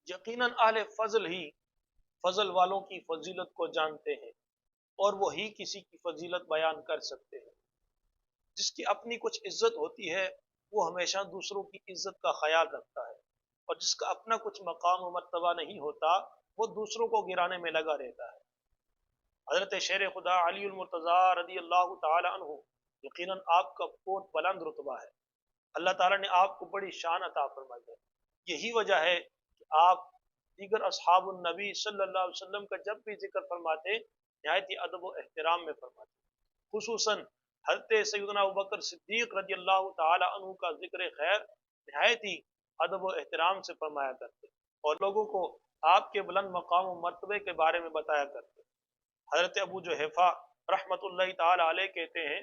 یقیناً اہل فضل ہی فضل والوں کی فضیلت کو جانتے ہیں اور وہی کسی کی فضیلت بیان کر سکتے ہیں۔ جس کی اپنی کچھ عزت ہوتی ہے وہ ہمیشہ دوسروں کی عزت کا خیال رکھتا ہے، اور جس کا اپنا کچھ مقام و مرتبہ نہیں ہوتا وہ دوسروں کو گرانے میں لگا رہتا ہے۔ حضرت شیر خدا علی المرتضیٰ رضی اللہ تعالی عنہ، یقیناً آپ کا بہت بلند رتبہ ہے، اللہ تعالیٰ نے آپ کو بڑی شان عطا فرمائی ہے۔ یہی وجہ ہے کہ آپ دیگر اصحاب النبی صلی اللہ علیہ وسلم کا جب بھی ذکر فرماتے نہایت ہی ادب و احترام میں فرماتے، خصوصاً حضرت سیدنا ابوبکر صدیق رضی اللہ تعالی عنہ کا ذکر خیر نہایت ہی ادب و احترام سے فرمایا کرتے اور لوگوں کو آپ کے بلند مقام و مرتبے کے بارے میں بتایا کرتے۔ حضرت ابو جحیفہ رحمت اللہ تعالی علیہ کہتے ہیں،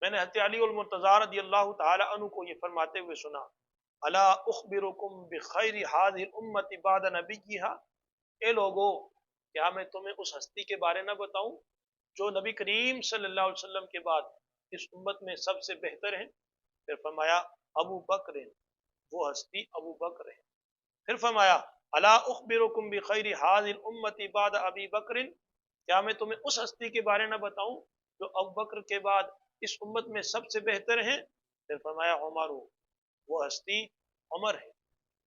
میں نے حضرت علی المرتضیٰ رضی اللہ تعالی عنہ کو یہ فرماتے ہوئے سنا، الا اخبرکم بخیر هذه الامت بعد نبیھا، اے لوگو کیا میں تمہیں اس ہستی کے بارے نہ بتاؤں جو نبی کریم صلی اللہ علیہ وسلم کے بعد اس امت میں سب سے بہتر ہیں؟ پھر فرمایا ابو بکر، وہ ہستی ابو بکر ہے۔ پھر فرمایا الا اخبرکم بخیر هذه الامت بعد ابی بکر، کیا میں تمہیں اس ہستی کے بارے نہ بتاؤں جو ابو بکر کے بعد اس امت میں سب سے بہتر ہیں؟ پھر فرمایا عمر، وہ ہستی عمر ہے۔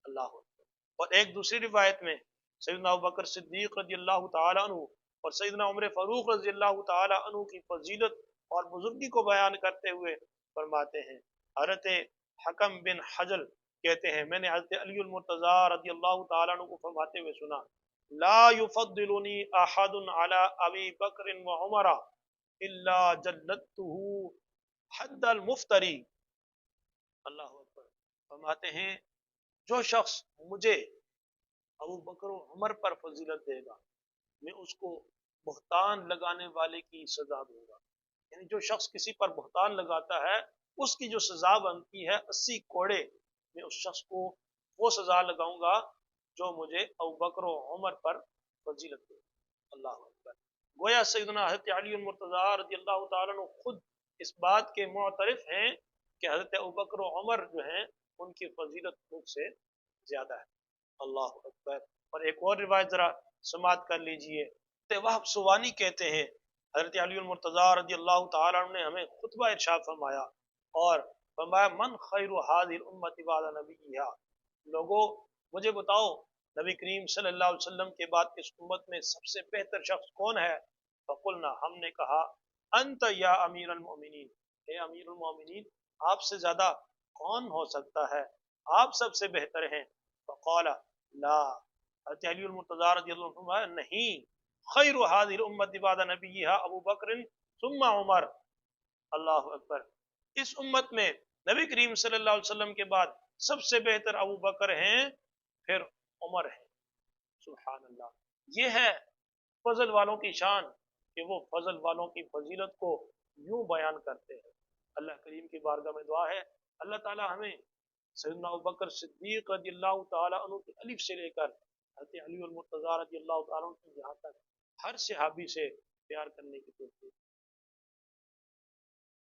اللہ اکبر۔ اور ایک دوسری روایت میں سیدنا ابوبکر صدیق رضی اللہ تعالی عنہ اور سیدنا عمر فاروق رضی اللہ تعالی عنہ کی فضیلت اور بزرگی کو بیان کرتے ہوئے فرماتے ہیں، حضرت حکم بن حجل کہتے ہیں، میں نے حضرت علی المرتضیٰ رضی اللہ تعالی عنہ کو فرماتے ہوئے سنا، لا يفضلنی احد علی ابی بکر و عمر الا جلدته حد المفتری۔ اللہ اکبر۔ فرماتے ہیں جو شخص مجھے ابو بکر و عمر پر فضیلت دے گا میں اس کو بہتان لگانے والے کی سزا دوں گا، یعنی جو شخص کسی پر بہتان لگاتا ہے اس کی جو سزا بنتی ہے 80 کوڑے، میں اس شخص کو وہ سزا لگاؤں گا جو مجھے ابو بکر و عمر پر فضیلت دے گا۔ اللہ اکبر۔ گویا سیدنا حضرت علی المرتضیٰ رضی اللہ تعالیٰ عنہ خود اس بات کے معترف ہیں کہ حضرت ابوبکر و عمر جو ہیں ان کی فضیلت مجھ سے زیادہ ہے۔ اللہ اکبر۔ اور ایک اور روایت ذرا سماعت کر لیجئے، وہب سوانی کہتے ہیں حضرت علی المرتضیٰ رضی اللہ تعالیٰ عنہ نے ہمیں خطبہ ارشاد فرمایا اور فرمایا من خیر هذه الامت بعد نبیھا، لوگو مجھے بتاؤ نبی کریم صلی اللہ علیہ وسلم کے بعد اس امت میں سب سے بہتر شخص کون ہے؟ فقلنا، ہم نے کہا انت یا امیر المؤمنین، اے امیر المؤمنین آپ سے زیادہ کون ہو سکتا ہے، آپ سب سے بہتر ہیں۔ فقال لا، حضرت علی المرتضیٰ رضی اللہ عنہ نہیں، خیر هذه الامت بعد نبیھا ابو بکر ثم عمر۔ اللہ اکبر۔ اس امت میں نبی کریم صلی اللہ علیہ وسلم کے بعد سب سے بہتر ابو بکر ہیں، پھر عمر ہیں۔ سبحان اللہ۔ یہ ہے فضل والوں کی شان کہ وہ فضل والوں کی فضیلت کو یوں بیان کرتے ہیں۔ اللہ کریم کی بارگاہ میں دعا ہے اللہ تعالی ہمیں سیدنا ابوبکر صدیق رضی اللہ تعالی عنہ کی الف سے لے کر حضرت علی المرتضیٰ رضی اللہ تعالی عنہ کی یہاں تک ہر صحابی سے پیار کرنے کی توفیق